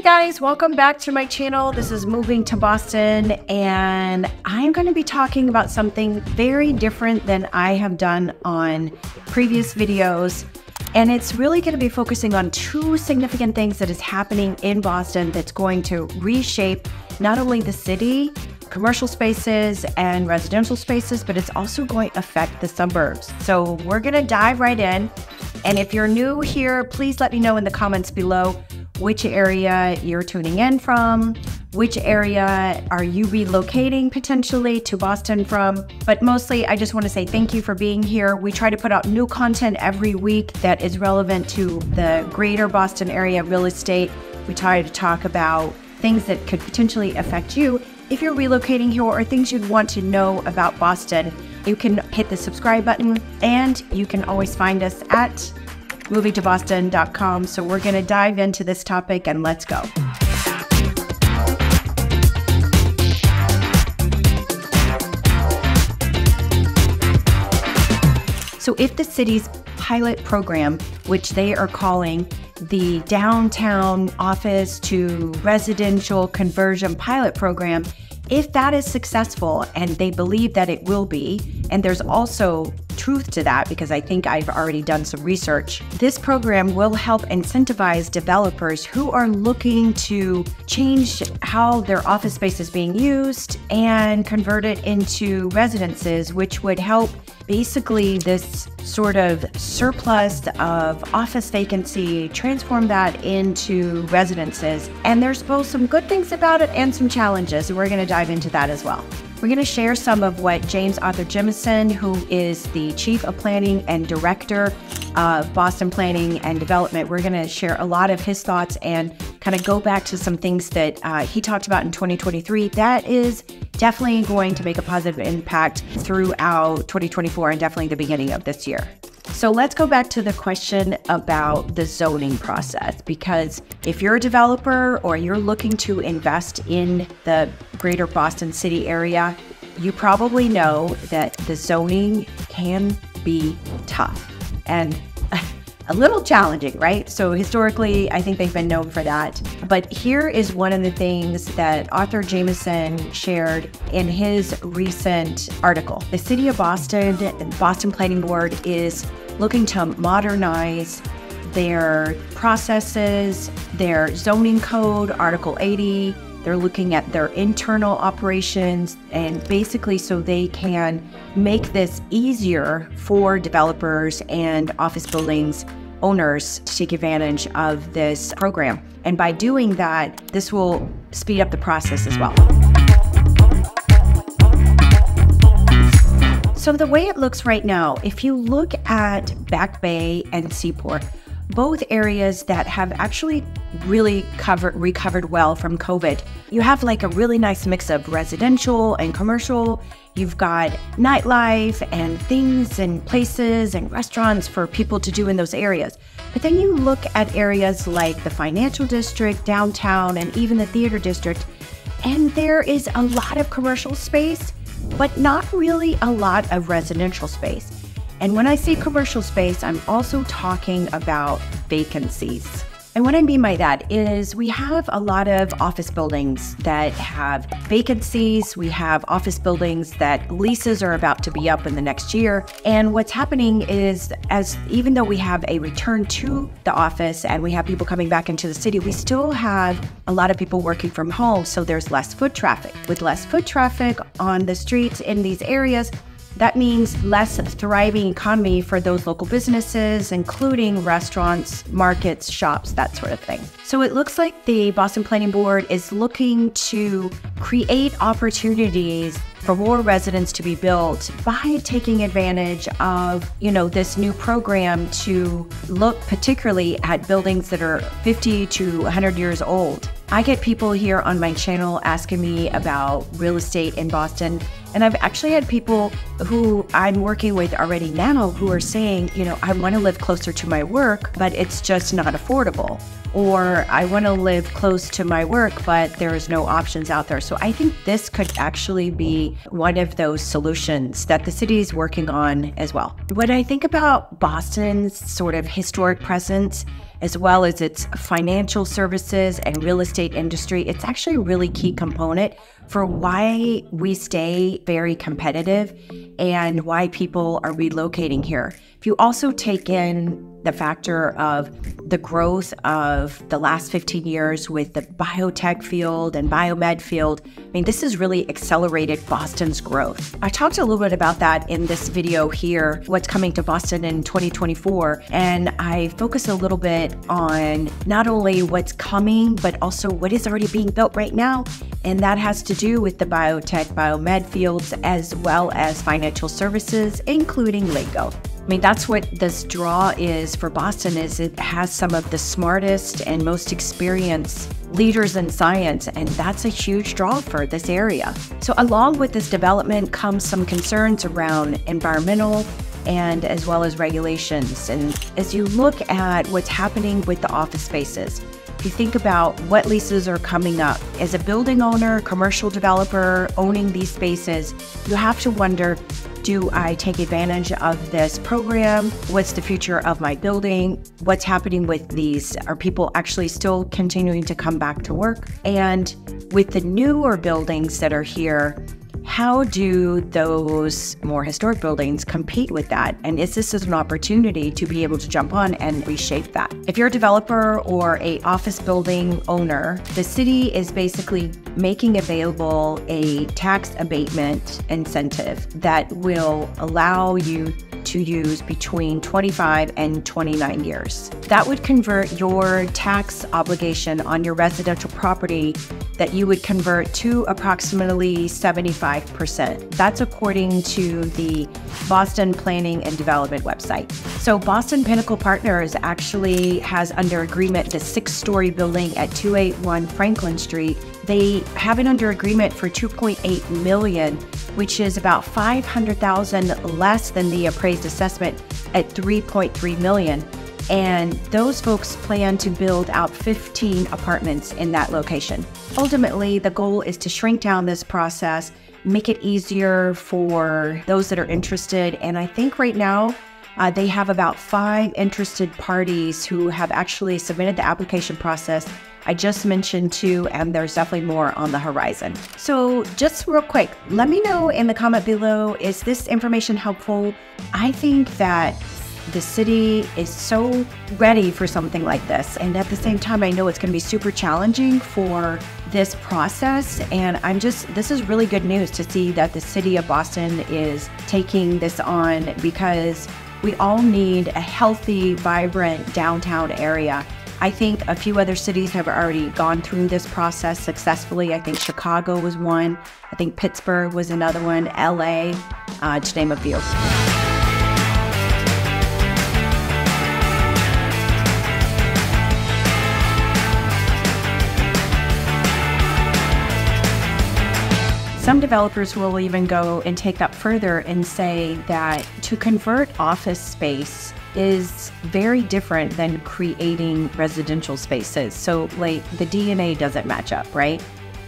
Hey guys, welcome back to my channel. This is Moving to Boston, and I'm going to be talking about something very different than I have done on previous videos. And it's really going to be focusing on two significant things that is happening in Boston that's going to reshape not only the city, commercial spaces and residential spaces, but it's also going to affect the suburbs. So we're going to dive right in. And if you're new here, please let me know in the comments below which area you're tuning in from, which area are you relocating potentially to Boston from. But mostly, I just want to say thank you for being here. We try to put out new content every week that is relevant to the greater Boston area real estate. We try to talk about things that could potentially affect you if you're relocating here, or things you'd want to know about Boston. You can hit the subscribe button, and you can always find us at movingtoboston.com. So we're going to dive into this topic, and let's go. So if the city's pilot program, which they are calling the downtown office to residential conversion pilot program, if that is successful, and they believe that it will be, and there's also truth to that because I think I've already done some research, this program will help incentivize developers who are looking to change how their office space is being used and convert it into residences, which would help basically this sort of surplus of office vacancy, transform that into residences. And there's both some good things about it and some challenges, and we're going to dive into that as well. We're going to share some of what James Arthur Jemison, who is the Chief of Planning and Director of Boston Planning and Development, we're going to share a lot of his thoughts and kind of go back to some things that he talked about in 2023 that is definitely going to make a positive impact throughout 2024 and definitely the beginning of this year. So let's go back to the question about the zoning process, because if you're a developer or you're looking to invest in the greater Boston city area, you probably know that the zoning can be tough and a little challenging, right? So historically, I think they've been known for that. But here is one of the things that Arthur Jemison shared in his recent article. The City of Boston and Boston Planning Board is looking to modernize their processes, their zoning code, Article 80. They're looking at their internal operations, and basically so they can make this easier for developers and office buildings owners to take advantage of this program. And by doing that, this will speed up the process as well. So the way it looks right now, if you look at Back Bay and Seaport, both areas that have actually really recovered well from COVID. You have like a really nice mix of residential and commercial. You've got nightlife and things and places and restaurants for people to do in those areas. But then you look at areas like the financial district, downtown, and even the theater district, and there is a lot of commercial space, but not really a lot of residential space. And when I say commercial space, I'm also talking about vacancies. And what I mean by that is we have a lot of office buildings that have vacancies. We have office buildings that leases are about to be up in the next year. And what's happening is, even though we have a return to the office and we have people coming back into the city, we still have a lot of people working from home. So there's less foot traffic. With less foot traffic on the streets in these areas, that means less thriving economy for those local businesses, including restaurants, markets, shops, that sort of thing. So it looks like the Boston Planning Board is looking to create opportunities for more residents to be built by taking advantage of, this new program to look particularly at buildings that are 50 to 100 years old. I get people here on my channel asking me about real estate in Boston, and I've actually had people who I'm working with already now who are saying, I want to live closer to my work, but it's just not affordable. Or I want to live close to my work, but there's no options out there. So I think this could actually be one of those solutions that the city is working on as well. When I think about Boston's sort of historic presence as well as its financial services and real estate industry. It's actually a really key component for why we stay very competitive and why people are relocating here. If you also take in the factor of the growth of the last 15 years with the biotech field and biomed field, I mean, this has really accelerated Boston's growth. I talked a little bit about that in this video here, what's coming to Boston in 2024, and I focus a little bit on not only what's coming, but also what is already being built right now, and that has to do with the biotech, biomed fields, as well as financial services, including Lego. I mean, that's what this draw is for Boston, is it has some of the smartest and most experienced leaders in science, and that's a huge draw for this area. So along with this development comes some concerns around environmental and as well as regulations. And as you look at what's happening with the office spaces, if you think about what leases are coming up, as a building owner, commercial developer owning these spaces, you have to wonder, do I take advantage of this program? What's the future of my building? What's happening with these? Are people actually still continuing to come back to work? And with the newer buildings that are here, how do those more historic buildings compete with that? And is this an opportunity to be able to jump on and reshape that? If you're a developer or a office building owner, the city is basically making available a tax abatement incentive that will allow you to use between 25 and 29 years. That would convert your tax obligation on your residential property that you would convert to approximately 75%. That's according to the Boston Planning and Development website. So Boston Pinnacle Partners actually has under agreement the 6-story building at 281 Franklin Street. They have it under agreement for $2.8 million, which is about $500,000 less than the appraised assessment at $3.3 million. And those folks plan to build out 15 apartments in that location. Ultimately, the goal is to shrink down this process, make it easier for those that are interested. And I think right now, they have about 5 interested parties who have actually submitted the application process. I just mentioned 2, and there's definitely more on the horizon. So just real quick, let me know in the comment below, is this information helpful? I think that the city is so ready for something like this. And at the same time, I know it's going to be super challenging for this process. And this is really good news to see that the city of Boston is taking this on, because we all need a healthy, vibrant downtown area. I think a few other cities have already gone through this process successfully. I think Chicago was one. I think Pittsburgh was another one, LA, to name a few. Some developers will even go and take that further and say that to convert office space is very different than creating residential spaces. So like the DNA doesn't match up, right?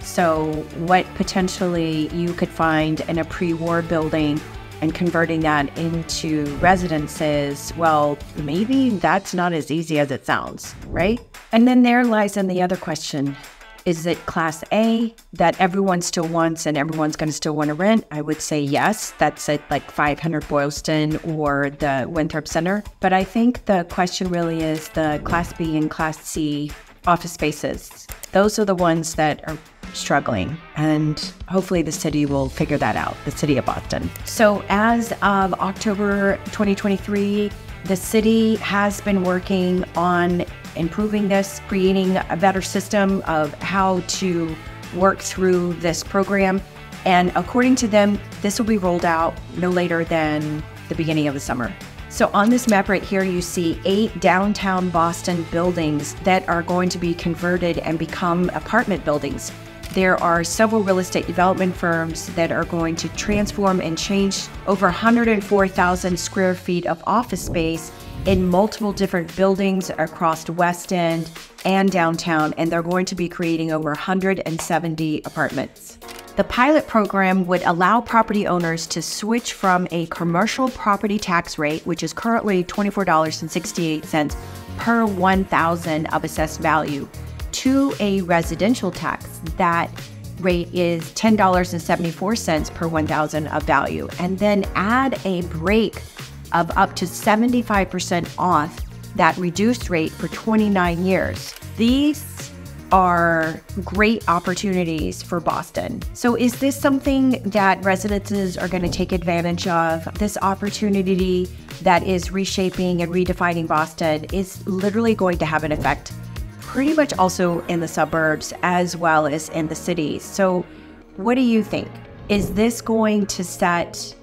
So what potentially you could find in a pre-war building and converting that into residences, well, maybe that's not as easy as it sounds, right? And then there lies in the other question. Is it Class A that everyone still wants and everyone's going to still want to rent? I would say yes. That's at like 500 Boylston or the Winthrop Center. But I think the question really is the Class B and Class C office spaces. Those are the ones that are struggling, and hopefully the city will figure that out, the city of Boston. So as of October 2023, the city has been working on improving this, creating a better system of how to work through this program. And according to them, this will be rolled out no later than the beginning of the summer. So on this map right here, you see 8 downtown Boston buildings that are going to be converted and become apartment buildings. There are several real estate development firms that are going to transform and change over 104,000 square feet of office space in multiple different buildings across the West End and downtown, and they're going to be creating over 170 apartments. The pilot program would allow property owners to switch from a commercial property tax rate, which is currently $24.68 per 1,000 of assessed value to a residential tax. That rate is $10.74 per 1,000 of value, and then add a break of up to 75% off that reduced rate for 29 years. These are great opportunities for Boston. So is this something that residences are going to take advantage of? This opportunity that is reshaping and redefining Boston is literally going to have an effect pretty much also in the suburbs as well as in the cities. So what do you think? Is this going to set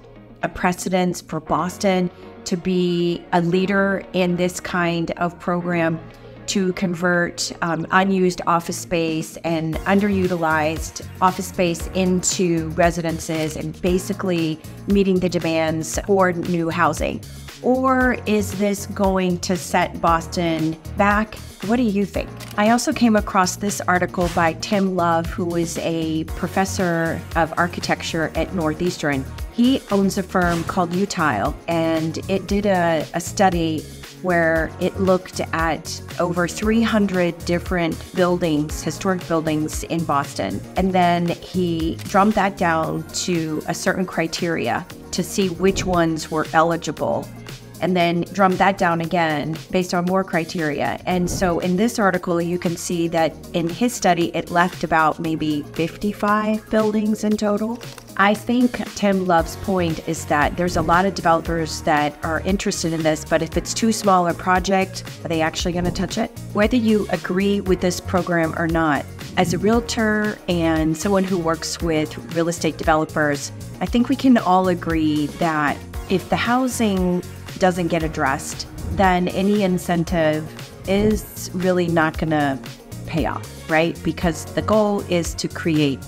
a precedence for Boston to be a leader in this kind of program to convert unused office space and underutilized office space into residences and basically meeting the demands for new housing? Or is this going to set Boston back? What do you think? I also came across this article by Tim Love, who is a professor of architecture at Northeastern. He owns a firm called UTile, and it did a study where it looked at over 300 different buildings, historic buildings in Boston. And then he drummed that down to a certain criteria to see which ones were eligible, and then drummed that down again based on more criteria. And so in this article, you can see that in his study, it left about maybe 55 buildings in total. I think Tim Love's point is that there's a lot of developers that are interested in this, but if it's too small a project, are they actually going to touch it? Whether you agree with this program or not, as a realtor and someone who works with real estate developers, I think we can all agree that if the housing doesn't get addressed, then any incentive is really not going to pay off, right? Because the goal is to create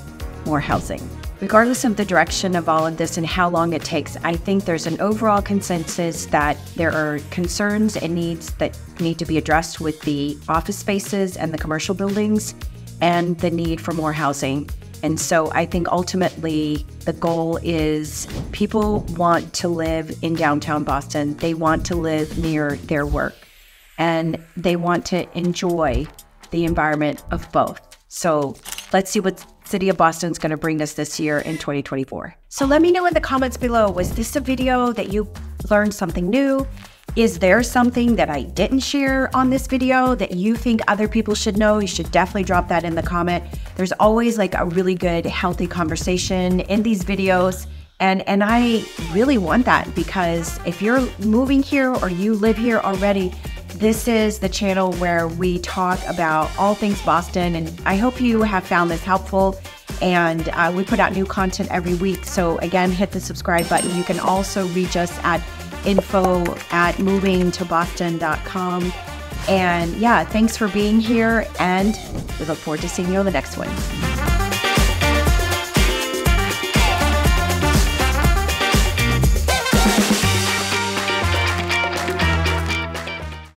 more housing. Regardless of the direction of all of this and how long it takes, I think there's an overall consensus that there are concerns and needs that need to be addressed with the office spaces and the commercial buildings and the need for more housing. And so I think ultimately the goal is people want to live in downtown Boston. They want to live near their work, and they want to enjoy the environment of both. So let's see what City of Boston is going to bring us this year in 2024. So let me know in the comments below, was this a video that you learned something new? Is there something that I didn't share on this video that you think other people should know? You should definitely drop that in the comment. There's always like a really good, healthy conversation in these videos. And I really want that, because if you're moving here or you live here already, this is the channel where we talk about all things Boston. And I hope you have found this helpful. And we put out new content every week. So again, hit the subscribe button. You can also reach us at info@movingtoboston.com. And yeah, thanks for being here, and we look forward to seeing you on the next one.